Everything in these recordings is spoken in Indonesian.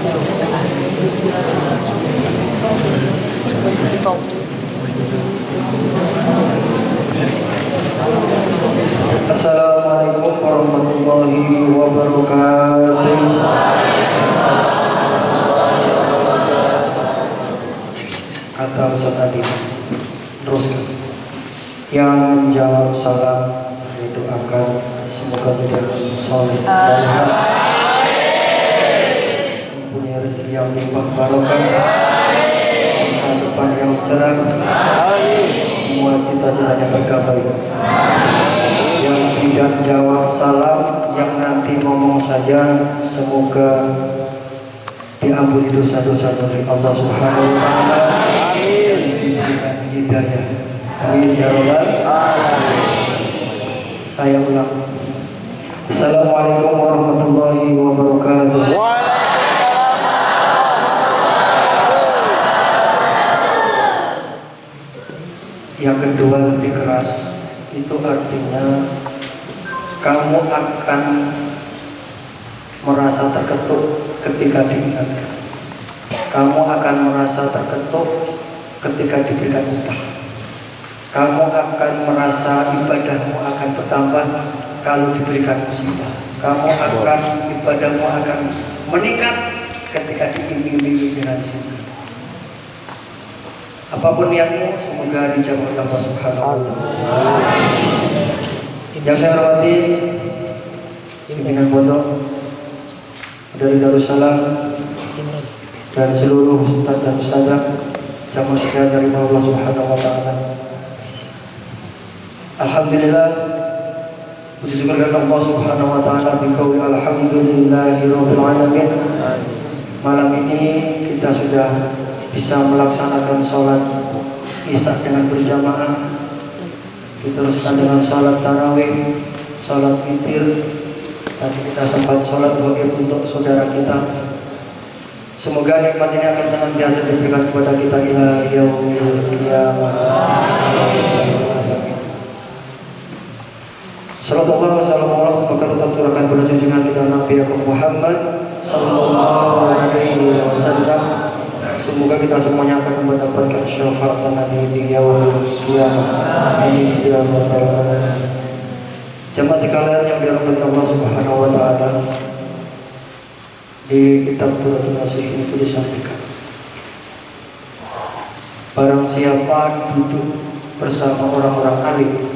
Assalamualaikum warahmatullahi wabarakatuh. Kata Ustaz tadi, teruskan. Yang menjawab salam saya doakan semoga jadi soleh, salihah, mempunyai rezeki yang limpah barokah, masa depan yang cerah, semua cita-citanya tergapai. Yang tidak jawab salam, yang nanti ngomong saja, semoga diampuni dosa-dosa oleh Allah Subhanahu wa taala dan diberikan hidayah. Amin ya rabbal alamin. Saya ulang. Assalamualaikum warahmatullahi wabarakatuh. Yang kedua lebih keras, itu artinya kamu akan merasa terketuk ketika diingatkan. Kamu akan merasa terketuk ketika diberikan upah. Kamu akan merasa ibadahmu akan bertambah kalau diberikan musibah. Kamu akan ibadahmu akan meningkat ketika diiming-imingi dengan surga. Apapun niatmu, semoga dijawab Allah Subhanahu wa taala. Yang saya hormati pimpinan pondok dari Darussalam dan seluruh ustaz dan ustazah jamaah sekalian dari Allah Subhanahu wa taala. Alhamdulillah, puji syukur kepada Allah Subhanahu wa taala biqauli alhamdulillahirabbil alamin. Malam ini kita sudah bisa melaksanakan sholat Isya dengan berjamaah, diteruskan dengan sholat tarawih, sholat witir. Tadi kita sempat sholat gaib untuk saudara kita. Semoga nikmat ini akan senantiasa diberikan kepada kita ila yaumil qiyamah. Sallallahu alaihi semoga tetap curahkan pada junjungan kita Nabi Muhammad sallallahu alaihi wasallam. Semoga kita semuanya akan mendapatkan syafaat Nabi di yaumil qiyamah. Amin ya rabbal alamin. Jemaah sekalian yang dirahmati Allah Subhanahu wa taala, di kitab Turatul Nasihin itu disampaikan, barang siapa duduk bersama orang-orang alim,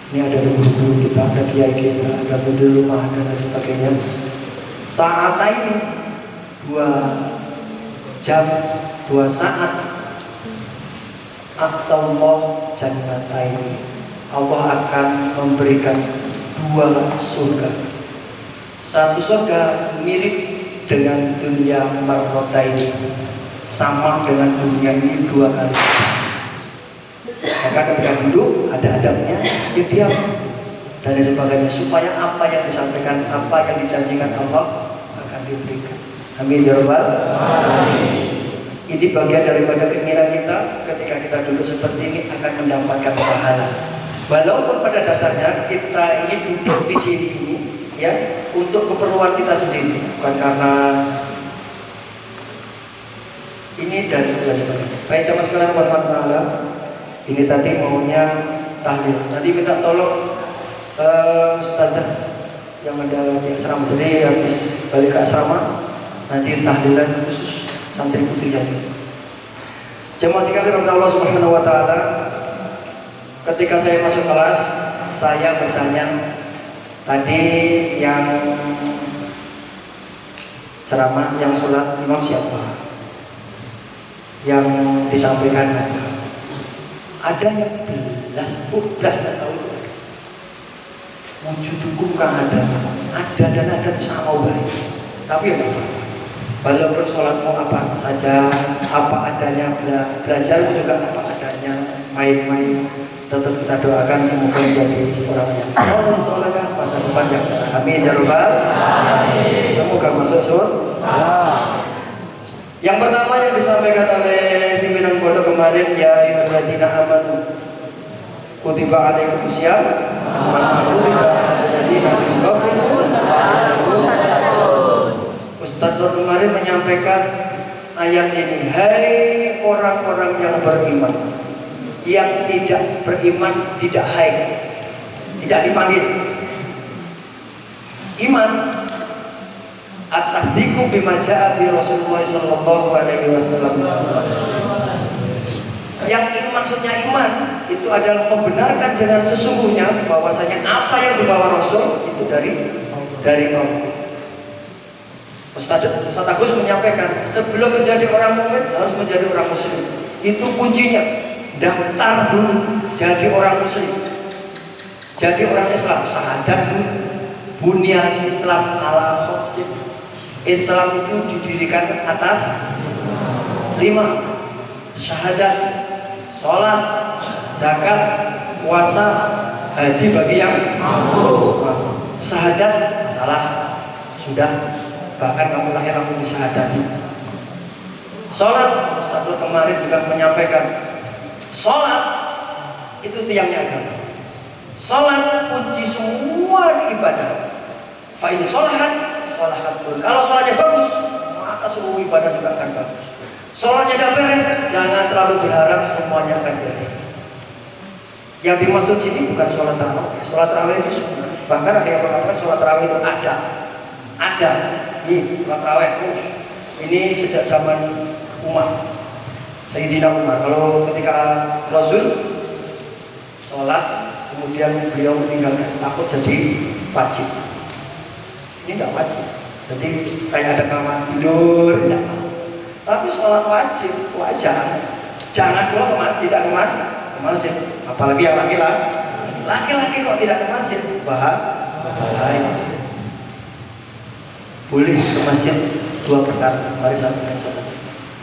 ini ada guru-guru kita, ada kiai kita, ada penduduk rumah dan lain sebagainya, saat ini 2 jam 2 saat atau Allah jannataini, Allah akan memberikan 2 surga. Satu surga mirip dengan dunia marrotaini, sama dengan dunia ini 2 kali. Maka ketika duduk ada adabnya, diam dan sebagainya, supaya apa yang disampaikan, apa yang dijanjikan Allah akan diberikan. Amin ya rabbal alamin. Ini bagian daripada keinginan kita ketika kita duduk seperti ini akan mendapatkan pahala. Walaupun pada dasarnya kita ini duduk di sini ini ya untuk keperluan kita sendiri, bukan karena ini dari Allah. Baik jamaah sekalian warahmatullahi. Ini tadi maunya tahlil. Nanti minta tolong ustazah yang ada di asrama tadi habis balik ke asrama, nanti tahlilan khusus santri putri saja. Jemaah sekalian Allah Subhanahu wa taala, ketika saya masuk kelas, saya bertanya tadi yang ceramah, yang sholat imam siapa? Yang disampaikan apa? Ada yang belas tak tahu. Wujud hukum kan ada dan ada itu sama baik. Tapi ya walaupun sholatmu apa saja, apa adanya, belajar juga apa adanya, main-main, tetap kita doakan semoga menjadi orang yang sholat masa depan yang cerah. Amin ya rabbal alamin. Semoga masuk surga. Yang pertama yang disampaikan oleh pimpinan pondok kemarin, ya ayyuhalladzina amanu kutiba alaikumus syiyam kama kutiba alal ladzina min qablikum la'allakum tattaqun. Ustaz Nur kemarin menyampaikan ayat ini, hai orang-orang yang beriman, yang tidak beriman tidak hai, tidak dipanggil. Iman atas diku bima ja'a bi Rasulullah sallallahu alaihi wasallam. Yang maksudnya iman itu adalah membenarkan dengan sesungguhnya bahwasanya apa yang dibawa Rasul itu dari Allah. Ustaz Agus menyampaikan, sebelum menjadi orang mukmin harus menjadi orang muslim. Itu kuncinya. Daftar dulu jadi orang muslim, jadi orang Islam. Syahadat dulu. Bunyan Islam ala khamsin. Islam itu didirikan atas 5: syahadat, sholat, zakat, puasa, haji bagi yang mampu. Syahadat salah sudah, bahkan kamu lahir langsung disyahadati. Sholat, Ustaz kemarin juga menyampaikan, sholat itu tiangnya agama. Sholat kunci semua ibadah. Fa'in sholahat, sholahat pun. Kalau sholatnya bagus, maka seluruh ibadah juga akan bagus. Sholatnya tidak beres, jangan terlalu berharap semuanya akan beres. Yang dimaksud sini bukan sholat tarawih. Sholat tarawih itu sunnah. Bahkan ada yang mengatakan sholat tarawih itu ada. Ini sholat tarawih. Ini sejak zaman Umar, Sayyidina Umar. Kalau ketika Rasul sholat, kemudian beliau meninggalkan, takut jadi wajib. Ini tidak wajib. Jadi kayak ada kamar tidur, tidak. Tapi sholat wajib, wajar. Jangan pula tidak ke masjid. Apalagi yang laki-laki kok tidak ke masjid, bahaya. Boleh ke masjid 2 perkara. Mari sampaikan saja.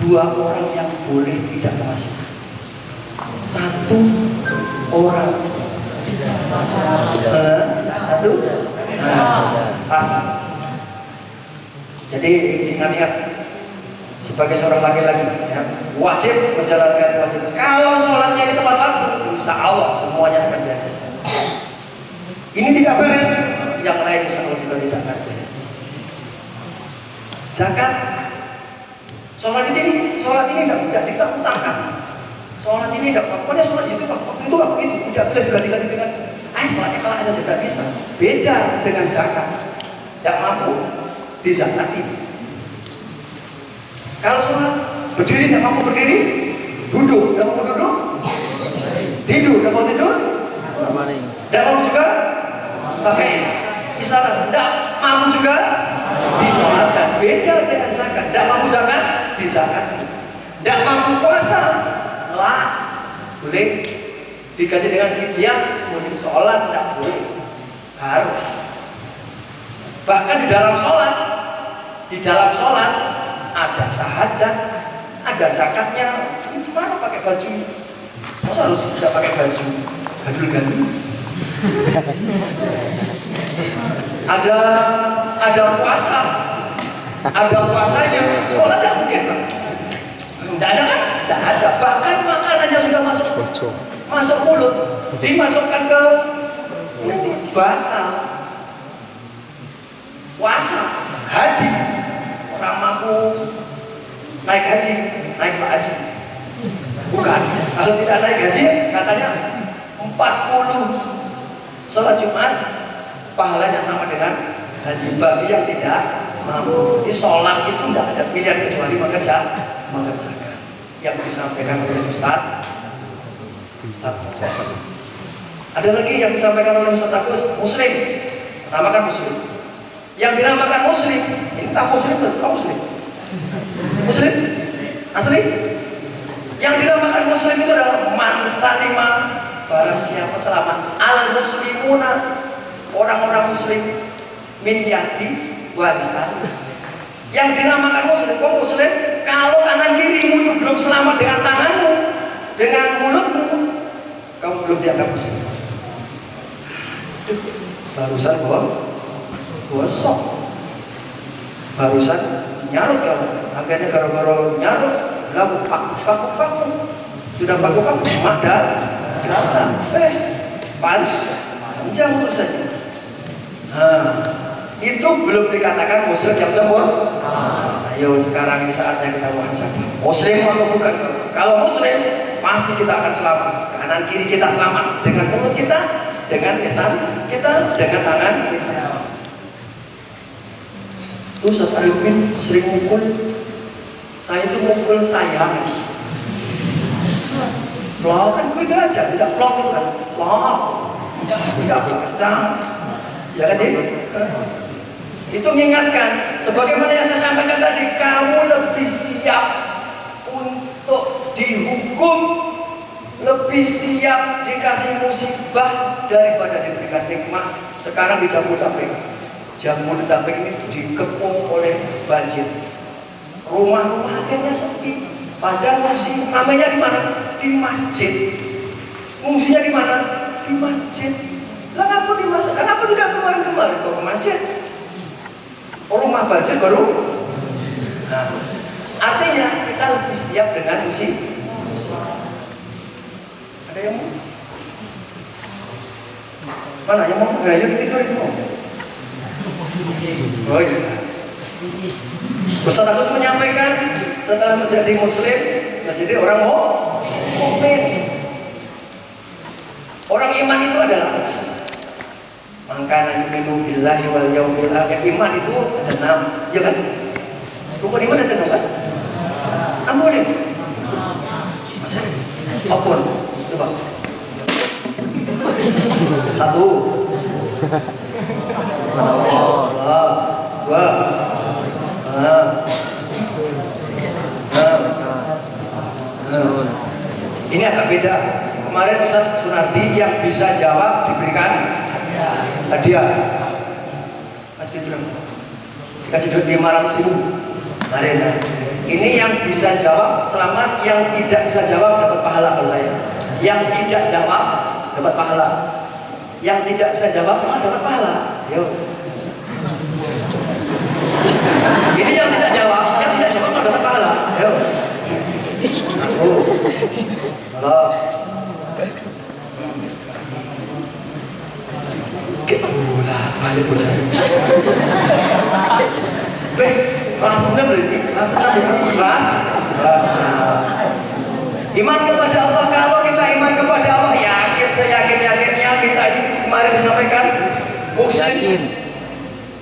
2 orang yang boleh tidak ke masjid. 1 orang. 1. Pas. Jadi ingat-ingat, sebagai seorang laki-laki ya, wajib menjalankan wajib. Kalau sholatnya di tempat waktu, insya Allah semuanya akan beres. Ini tidak beres, yang lain insya Allah juga tidak akan beres. Zakat, sholat ini tidak ditentangkan. Sholat ini tidak, pokoknya sholat itu waktu itu tidak boleh diganti-ganti dengan sholatnya kalah saja, tidak bisa. Beda dengan zakat, tidak mampu dizakati. Kalau sholat berdiri tidak mampu berdiri, duduk tidak mampu duduk, tidur tidak mampu tidur, tidak mampu juga pakai isyarat, tidak mampu juga disolatkan. Beda dengan zakat, tidak mampu zakat dizakati, tidak mampu puasa lah boleh diganti dengan fidyah, kemudian sholat tidak boleh, harus. Bahkan di dalam sholat ada syahadat, ada zakatnya. Gimana pakai baju? Masa harus tidak pakai baju? Gandul-gandul. Ada puasa, ada puasanya. Sholat tidak mungkin, Pak. Tidak ada kan? Tidak ada. Bahkan makanannya sudah masuk mulut, dimasukkan ke mulut, batal. Puasa, haji, orang mampu naik haji, naik Pak Haji. Bukan, kalau tidak naik haji katanya 40 sholat Jumat pahalanya sama dengan haji. Bagi yang tidak mampu, di sholat itu tidak ada pilihan kecuali mengerjakan yang disampaikan oleh Ustaz. Ada lagi yang disampaikan oleh Ustaz Agus, muslim. Pertama kan muslim. Yang dinamakan muslim, ini tak muslim atau tak muslim? Muslim? Asli? Yang dinamakan muslim itu adalah man salima, barang siapa selamat, al muslimuna, orang-orang muslim, min yati warisan. Yang dinamakan muslim, kok muslim? Kalau kanan kirimu itu belum selamat dengan tanganmu, dengan mulutmu, kamu belum dianggap muslim. Barusan gosok, barusan nyarut kamu, akhirnya gara-gara nyarut, lalu paku, sudah paku ada, panjang terus saja. Itu belum dikatakan muslim yang sempurna. Ayo sekarang ini saatnya kita muhasabah. Muslim atau bukan? Kalau Muslim pasti kita akan selamat. Kanan kiri kita selamat dengan mulut kita, dengan lisan kita, dengan tangan kita. Tuh Ustaz Arifin sering mukul. Saya itu mukul sayang. Plok kan gitu aja, tidak plok itu kan. Plok. Tidak kacang. Ya kan dia? Itu mengingatkan, sebagaimana yang saya sampaikan tadi, kamu lebih siap untuk dihukum, lebih siap dikasih musibah daripada diberikan nikmat. Sekarang di Jabodetabek, Jabodetabek ini dikepung oleh banjir. Rumah-rumah akhirnya sepi. Padahal ngungsi namanya di mana? Di masjid. Ngungsinya di mana? Di masjid. Lah ngapa di masjid? Kenapa tidak kemarin-kemarin kok ke masjid? Rumah banjir baru. Nah, artinya kita lebih siap dengan musibah. Ada yang mau? Mana yang mau? Nah, yuk tidur itu. Oh iya. Ustaz Agus menyampaikan setelah menjadi Muslim, menjadi orang mukmin. Orang iman itu adalah mangkana yu'minu billahi wal yaumil akhir. Iman itu ada 6, ya kan? Rukun iman ada 6 kan? Boleh. Masih? Apun. Coba. 1. Allah. 2. Ini agak beda. Kemarin Ustaz Sunardi yang bisa jawab diberikan hadiah. Masih belum dikasih duit 500.000 kemarin. Ini yang bisa jawab selamat, yang tidak bisa jawab dapat pahala kalau saya. Yang tidak jawab dapat pahala. Yang tidak bisa jawab malah dapat pahala. Yuk. Ini yang tidak jawab malah dapat pahala. Yuk. Halo. Balik bocah. Kelas 6 berarti. Kelas 6 kelas. Iman kepada Allah, kalau kita iman kepada Allah, yakin seyakin-yakinnya kita ini kemarin disampaikan yakin.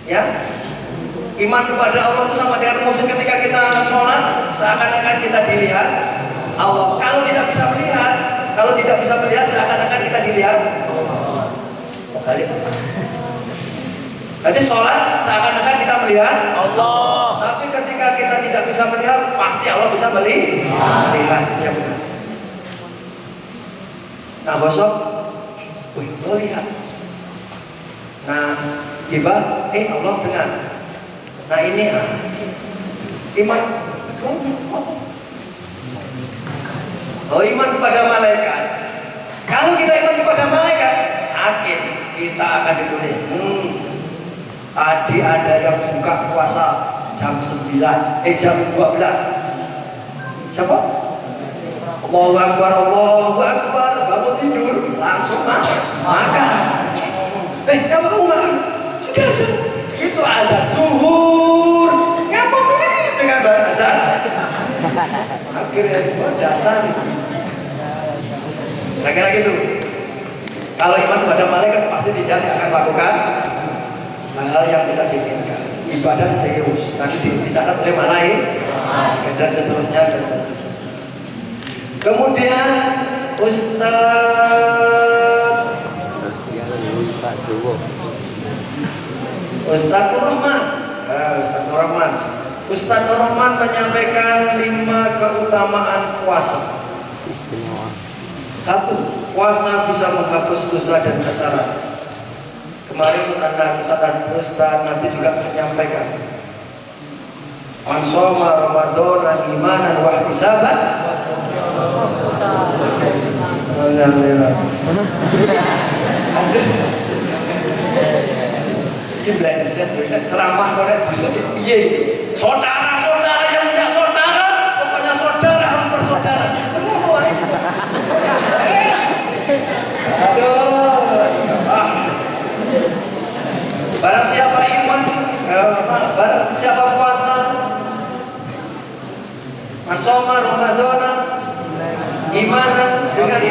Ya. Iman kepada Allah itu sama dengan musim ketika kita sholat, seakan-akan kita dilihat Allah. Kalau tidak bisa melihat, seakan-akan kita dilihat balik. Jadi sholat seakan-akan kita melihat Allah. Tapi ketika kita tidak bisa melihat, pasti Allah bisa melihat. Ya benar. Nah besok, lo lihat. Nah tiba, Allah dengar. Nah ini iman. Oh iman kepada malaikat. Kalau kita iman kepada malaikat, yakin kita akan ditulis. Tadi ada yang buka puasa jam 9, jam 12. Siapa? Allahu Akbar, Allahu Akbar. Bangun tidur, langsung makan. Kamu makan? Sudah azan. Itu azan zuhur. Ngapa mirip dengan azan? Akhirnya semua dasar. Saya kira gitu. Kalau iman kepada malaikat pasti tidak akan melakukan hal-hal yang tidak diinginkan. Ibadah serius, nanti dicatat oleh malaikat dan seterusnya dan seterusnya. Kemudian Ustaz Nur Rahman menyampaikan 5 keutamaan puasa. 1. Puasa bisa menghapus dosa dan kesalahan. Kemarin Ustaz nanti juga menyampaikan Man shoma Ramadan imanan wa ihtisaban. Alhamdulillah. Ini belajar ceramah konek bisa piye. Saudara-saudara yang punya saudara, pokoknya saudara harus bersaudara. Barang siapa iman, barang siapa puasa, soma Ramadana imanan dengan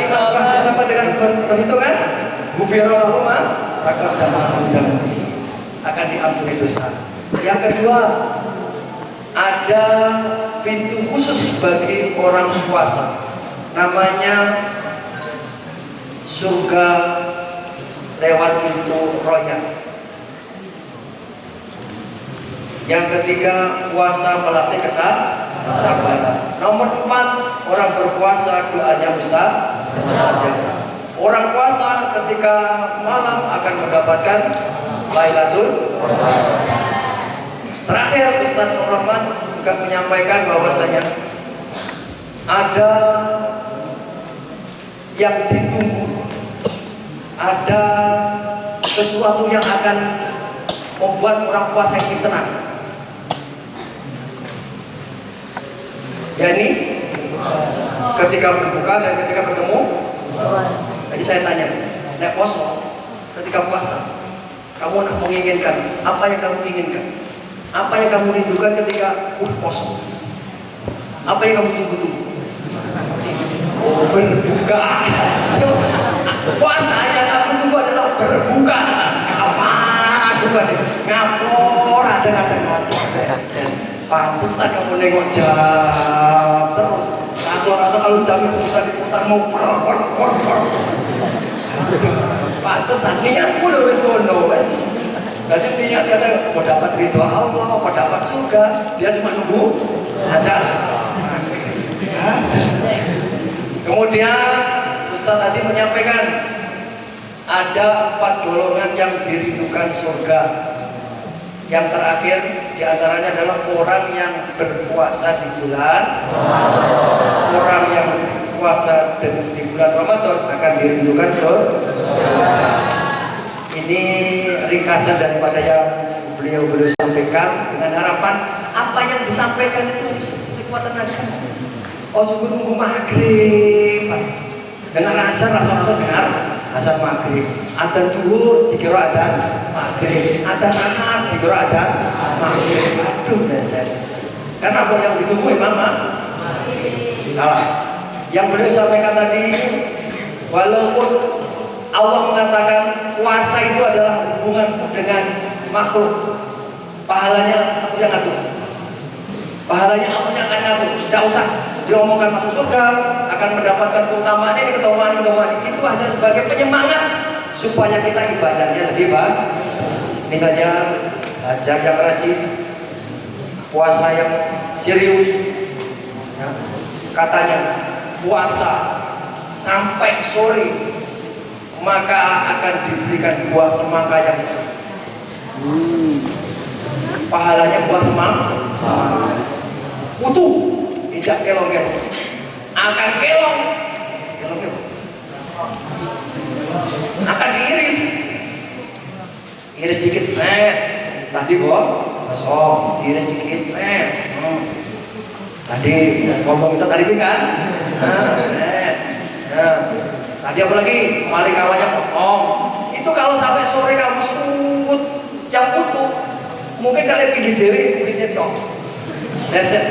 sama dengan perhitungan gufirallahu ma taqaddama akan diampuni dosa. Yang kedua, ada pintu khusus bagi orang puasa, namanya surga lewat pintu royan. Yang ketiga, puasa melatih kesabaran. Nomor 4, orang berpuasa doanya mustajab. Orang puasa ketika malam akan mendapatkan Lailatul Qadar. Terakhir, Ustaz Nur Rahman juga menyampaikan bahwasanya ada yang ditunggu, ada sesuatu yang akan membuat orang puasa ini senang. Ya, ini ketika berbuka dan ketika bertemu. Jadi saya tanya, nek poso, ketika puasa, kamu menginginkan apa yang kamu inginkan? Apa yang kamu rindukan ketika poso? Apa yang kamu tunggu-tunggu? Berbuka. Puasa yang kamu tunggu adalah berbuka. Apa? Bukan ngapor, ada pantesan kamu nengok jam terus. Rasa-rasa kalau jam itu bisa diputar mau pantesan niatku udah wis ngono wis. Jadi niat kadang mau dapat ridho Allah, mau dapat surga, dia cuma nunggu azan. Kemudian Ustaz tadi menyampaikan ada 4 golongan yang dirindukan surga. Yang terakhir diantaranya adalah orang yang berpuasa di bulan orang yang puasa di bulan Ramadan akan dirindukan surga. Ini ringkasan daripada yang beliau sampaikan, dengan harapan apa yang disampaikan itu sekuat tenaga. Oh, cukup nunggu maghrib dengan azan, rasa-rasa dengar azan maghrib, adzan zuhur dikira adzan maghrib, adzan asar dikira adzan maghrib. Aduh dasar. Karena apa yang ditunggu Imam salah. Yang beliau sampaikan tadi, walaupun Allah mengatakan puasa itu adalah hubungan dengan makhluk, pahalanya aku yang ngatur. Pahalanya Allah yang akan ngatur. Tidak usah diomongkan masuk surga, akan mendapatkan keutamaan ini, keutamaan itu hanya sebagai penyemangat supaya kita ibadahnya lebih baik. Ini saja, belajar yang rajin, puasa yang serius. Ya. Katanya puasa sampai sore maka akan diberikan buah semangka yang besar. Pahalanya buah semangka utuh, tidak kelong-kelong, akan kelong, akan diiris, iris dikit, tadi kok kosong, diiris dikit, tadi ngomong tadi kan, tadi apa lagi, maling awalnya potong. Itu kalau sampai sore kamu sud yang utuh, mungkin kalian pilih dewi kulitnya dong. Deset.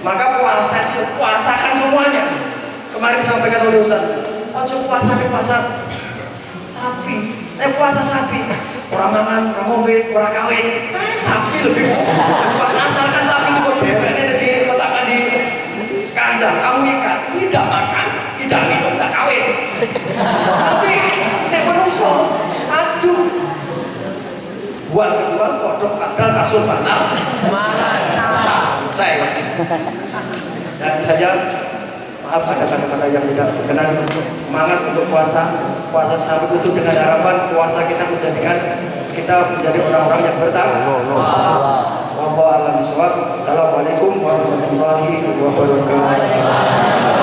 Maka puasa itu puasakan semuanya. Kemarin disampaikan oleh Ustaz, ojo puasa sapi, puasa sapi. Orang mangan, orang ngombe, orang kawin, sapi lebih. Asalkan sapi itu deweknya diletakkan di kandang, kamu ikat, tidak makan, tidak minum, tidak kawin. Tapi nek menungso, aduh. Buat kedua kodok kadal kasur batal. Selesai. Dan saja maaf ada kata-kata yang tidak berkenan. Semangat untuk puasa sampai utuh dengan harapan puasa kita menjadikan kita menjadi orang-orang yang bertakwa. Wallahu a'lam bishawab. Assalamualaikum warahmatullahi wabarakatuh.